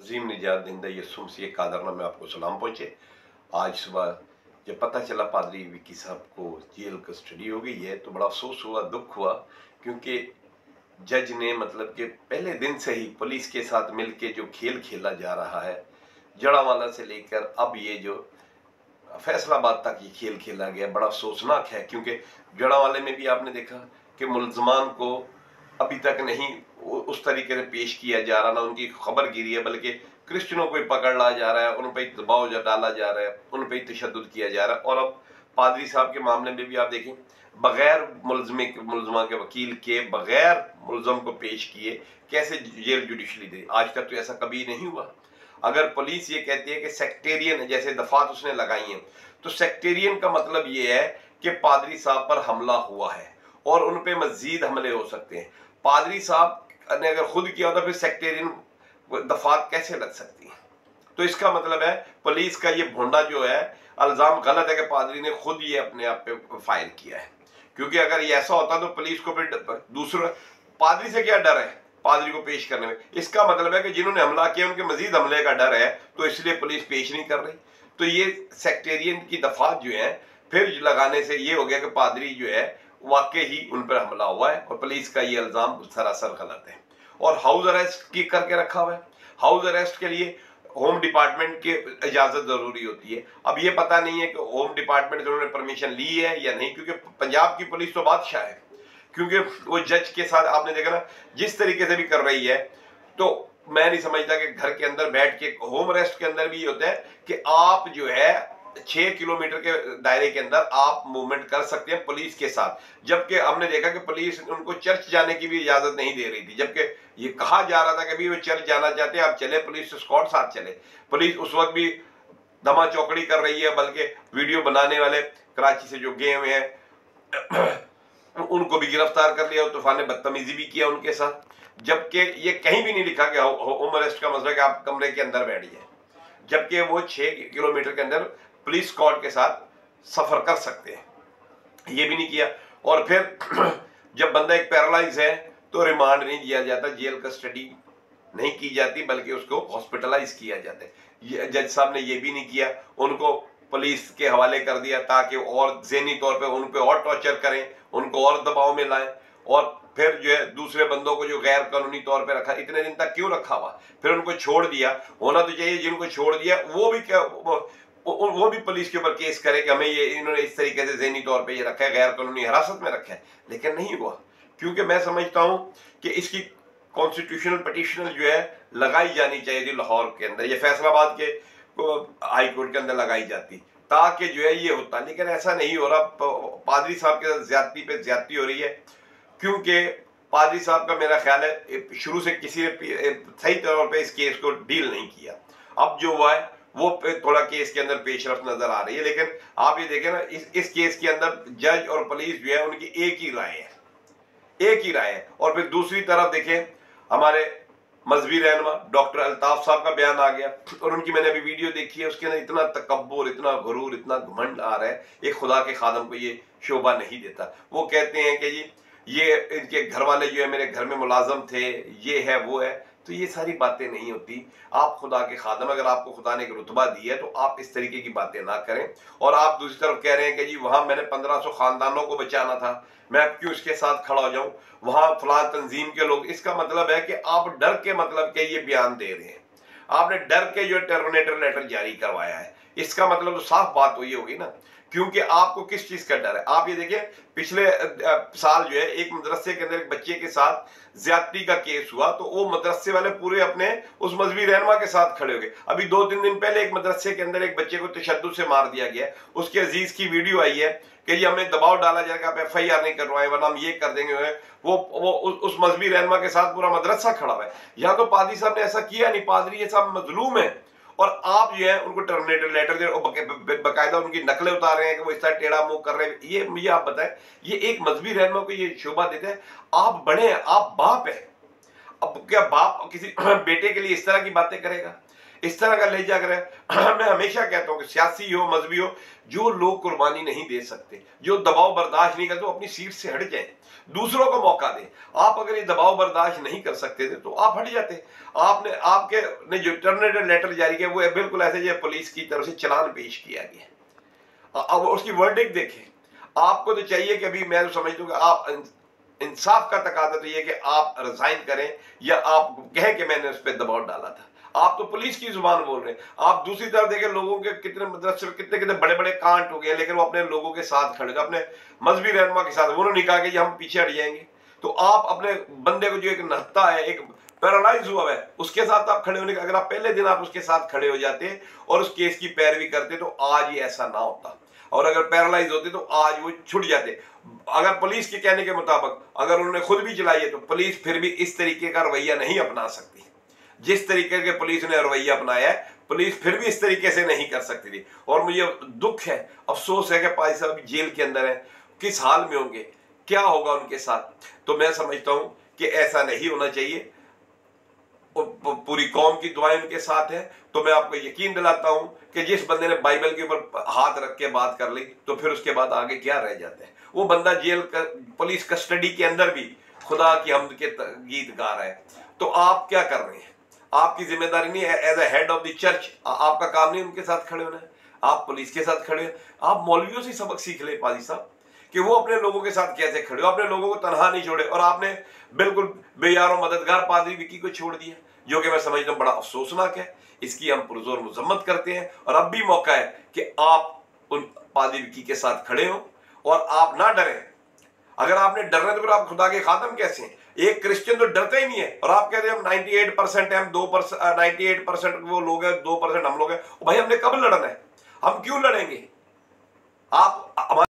अजीम निजात दहिंदा यसुम मसीह का आदरनाम में आपको सलाम पहुँचे। आज सुबह जब पता चला पादरी विक्की साहब को जेल कस्टडी हो गई है तो बड़ा अफसोस हुआ, दुख हुआ, क्योंकि जज ने मतलब कि पहले दिन से ही पुलिस के साथ मिलके जो खेल खेला जा रहा है, जड़ावाला से लेकर अब ये जो फैसलाबाद तक ये खेल खेला गया, बड़ा अफसोसनाक है। क्योंकि जड़ावाले में भी आपने देखा कि मुलजमान को अभी तक नहीं उस तरीके से पेश किया जा रहा, ना उनकी खबर गिरी है, बल्कि क्रिश्चियनों को पकड़ लाया जा रहा है, उन पर दबाव डाला जा रहा है, उन पर तशद्दुद किया जा रहा है। और अब पादरी साहब के मामले में भी आप देखें, बगैर मुलजमा के वकील के, बगैर मुलजम को पेश किए कैसे जेल जुडिशली दे। आज तक तो ऐसा कभी नहीं हुआ। अगर पुलिस ये कहती है कि सेक्टेरियन जैसे दफात उसने लगाई है, तो सेक्टेरियन का मतलब ये है कि पादरी साहब पर हमला हुआ है और उन पे मजीद हमले हो सकते हैं। पादरी साहब ने अगर खुद किया होता फिर सेक्टेरियन दफात कैसे लग सकती है? तो इसका मतलब है पुलिस का ये भोंडा जो है, इल्जाम गलत है कि पादरी ने खुद ये अपने आप पे फायर किया है। क्योंकि अगर ये ऐसा होता तो पुलिस को फिर दूसरा पादरी से क्या डर है पादरी को पेश करने में? इसका मतलब है कि जिन्होंने हमला किया उनके मजीद हमले का डर है, तो इसलिए पुलिस पेश नहीं कर रही। तो ये सेक्टेरियन की दफात जो है फिर लगाने से ये हो गया कि पादरी जो है वाकई ही उन पर हमला हुआ है और पुलिस का ये इल्जाम सरासर गलत है। और हाउस अरेस्ट की करके रखा हुआ है। हाउस अरेस्ट के लिए होम डिपार्टमेंट की इजाजत जरूरी होती है। अब ये पता नहीं है कि होम डिपार्टमेंट से उन्होंने परमिशन ली है या नहीं, क्योंकि पंजाब की पुलिस तो बादशाह है। क्योंकि वो जज के साथ आपने देखा ना जिस तरीके से भी कर रही है, तो मैं नहीं समझता कि घर के अंदर बैठ के होम अरेस्ट के अंदर भी ये होता है कि आप जो है 6 किलोमीटर के दायरे के अंदर आप मूवमेंट कर सकते हैं पुलिस के साथ। जबकि हमने देखा कि पुलिस उनको चर्च जाने की भी इजाजत नहीं दे रही थी, जबकि ये कहा जा रहा था कि अभी वो चर्च जाना चाहते हैं, आप चले, पुलिस स्क्वाड साथ चले। पुलिस उस वक्त भी धमा चौकड़ी कर रही है, बल्कि वीडियो बनाने वाले कराची से जो गए हुए हैं उनको भी गिरफ्तार कर लिया और तूफान ने बदतमीजी भी किया उनके साथ। जबकि ये कहीं भी नहीं लिखा कि होम अरेस्ट का मतलब कि आप कमरे के अंदर बैठ जाए, जबकि वो 6 किलोमीटर के अंदर पुलिस स्क्वाड के साथ सफर कर सकते हैं, ये भी नहीं किया। और फिर जब बंदा एक पैरालाइज है तो रिमांड नहीं दिया जाता, जेल कस्टडी नहीं की जाती, बल्कि उसको हॉस्पिटलाइज किया जाता है। जज साहब ने ये भी नहीं किया, उनको पुलिस के हवाले कर दिया ताकि और ज़हनी तौर पे उन पे और टॉर्चर करें, उनको और दबाव में लाएं। और फिर जो है दूसरे बंदों को जो गैर कानूनी तौर पे रखा, इतने दिन तक क्यों रखा हुआ? फिर उनको छोड़ दिया। होना तो चाहिए जिनको छोड़ दिया वो भी क्या वो भी पुलिस के ऊपर केस करे कि हमें ये इन्होंने इस तरीके से ज़हनी तौर पे ये रखा है, गैर कानूनी हिरासत में रखा है। लेकिन नहीं हुआ, क्योंकि मैं समझता हूं कि इसकी कॉन्स्टिट्यूशनल पिटीशन जो है लगाई जानी चाहिए थी लाहौर के अंदर, ये फैसलाबाद के हाई कोर्ट के अंदर लगाई जाती, ताकि जो है ये होता। लेकिन ऐसा नहीं हो रहा। पादरी साहब के साथ ज्यादती पे ज्यादती हो रही है, क्योंकि पादरी साहब का मेरा ख्याल है शुरू से किसी ने सही तौर पे इस केस को डील नहीं किया। अब जो हुआ है वो थोड़ा केस के अंदर पेशरफ्त नजर आ रही है। लेकिन आप ये देखें ना, इस केस के अंदर जज और पुलिस जो है उनकी एक ही राय है, एक ही राय है। और फिर दूसरी तरफ देखें, हमारे मजहबी रहनुमा डॉक्टर अल्ताफ साहब का बयान आ गया और उनकी मैंने अभी वीडियो देखी है, उसके अंदर इतना तकब्बुर, इतना गुरूर, इतना घमंड आ रहा है, एक खुदा के खादम को ये शोभा नहीं देता। वो कहते हैं कि जी ये इनके घर वाले जो है मेरे घर में मुलाजम थे, ये है वो है। तो ये सारी बातें नहीं होती। आप खुदा के खादम, अगर आपको खुदा ने एक रुतबा दिया है तो आप इस तरीके की बातें ना करें। और आप दूसरी तरफ कह रहे हैं कि जी वहां मैंने 1500 खानदानों को बचाना था, मैं अब क्यों इसके साथ खड़ा हो जाऊं, वहां फलां तंजीम के लोग। इसका मतलब है कि आप डर के मतलब के ये बयान दे रहे हैं, आपने डर के जो टर्मिनेटर लेटर जारी करवाया है। इसका मतलब तो साफ बात तो ये होगी ना, क्योंकि आपको किस चीज का डर है। आप ये देखिए, पिछले साल जो है एक मदरसे के अंदर एक बच्चे के साथ ज्यादती का केस हुआ, तो वो मदरसे वाले पूरे अपने उस मजहबी रहनुमा के साथ खड़े हो गए। अभी 2-3 दिन पहले एक मदरसे के अंदर एक बच्चे को तशद्दुद से मार दिया गया, उसके अजीज की वीडियो आई है कि ये हमें दबाव डाला जाएगा, आप FIR नहीं करवाएं वरना हम ये कर देंगे। वो उस मजहबी रहनुमा के साथ पूरा मदरसा खड़ा हुआ है। यहाँ तो पादरी साहब ने ऐसा किया नहीं, पादरी ये सब मजलूम है और आप जो है उनको टर्मिनेटर लेटर दे, बकायदा उनकी नकलें उतार रहे हैं कि वो इस तरह टेढ़ा मुंह कर रहे हैं। ये मुझे आप बताएं, ये एक मजहबी रहनुमा को ये शोभा देते हैं? आप बड़े हैं, आप बाप हैं। अब क्या बाप किसी बेटे के लिए इस तरह की बातें करेगा? इस तरह का ले जाकर मैं हमेशा कहता हूं कि सियासी हो, मजहबी हो, जो लोग कुर्बानी नहीं दे सकते, जो दबाव बर्दाश्त नहीं करते, वो अपनी सीट से हट जाए, दूसरों को मौका दे। आप अगर ये दबाव बर्दाश्त नहीं कर सकते थे तो आप हट जाते। आपने आपके ने जो टर्मिनेटर लेटर जारी किया वो बिल्कुल ऐसे जो पुलिस की तरफ से चालान पेश किया गया। अब उसकी वर्डिक्ट देखें। आपको तो चाहिए कि अभी मैं तो समझता हूं कि आप इंसाफ का तकाजा तो ये कि आप रिजाइन करें या आप कहें कि मैंने उस पर दबाव डाला था। आप तो पुलिस की जुबान बोल रहे हैं। आप दूसरी तरफ देखें, लोगों के कितने मतलब कितने कितने बड़े बड़े कांड हो गए, लेकिन वो अपने लोगों के साथ खड़े, अपने मजहबी रहनुमा के साथ। उन्होंने कहा कि हम पीछे हट जाएंगे। तो आप अपने बंदे को जो एक नहता है, एक पैरालाइज हुआ है, उसके साथ आप खड़े होने का, अगर आप पहले दिन आप उसके साथ खड़े हो जाते और उस केस की पैरवी करते तो आज ये ऐसा ना होता। और अगर पैरालाइज होते तो आज वो छुट जाते। अगर पुलिस के कहने के मुताबिक अगर उन्होंने खुद भी चलाई है तो पुलिस फिर भी इस तरीके का रवैया नहीं अपना सकती। जिस तरीके के पुलिस ने रवैया अपनाया है, पुलिस फिर भी इस तरीके से नहीं कर सकती थी। और मुझे दुख है, अफसोस है कि पाजी साहब जेल के अंदर है, किस हाल में होंगे, क्या होगा उनके साथ। तो मैं समझता हूं कि ऐसा नहीं होना चाहिए। पूरी कौम की दुआएं उनके साथ है। तो मैं आपको यकीन दिलाता हूं कि जिस बंदे ने बाइबल के ऊपर हाथ रख के बात कर ली तो फिर उसके बाद आगे क्या रह जाता है। वो बंदा जेल पुलिस कस्टडी के अंदर भी खुदा की हमद के गीत गा रहा है। तो आप क्या कर रहे हैं? आपकी जिम्मेदारी नहीं है as a head of the church, आपका काम नहीं उनके साथ खड़े होना है। आप पुलिस के साथ खड़े, आप मौलवियों से सबक सीख ले पाजी साहब कि वो अपने लोगों के साथ कैसे खड़े हो, अपने लोगों को तनहा नहीं छोड़े। और आपने बिल्कुल बेयारो मददगार पादरी विकी को छोड़ दिया, जो कि मैं समझता हूं बड़ा अफसोसनाक है। इसकी हम पुरजोर मजम्मत करते हैं और अब भी मौका है कि आप उन पादरी विकी के साथ खड़े हो और आप ना डरें। अगर आपने डरना तो फिर आप खुदा के खातम कैसे हैं? एक क्रिश्चियन तो डरता ही नहीं है और आप कहते हैं हम 98% है, हम 2% 98% वो लोग हैं, 2% हम लोग हैं। भाई हमने कब लड़ना है? हम क्यों लड़ेंगे? आप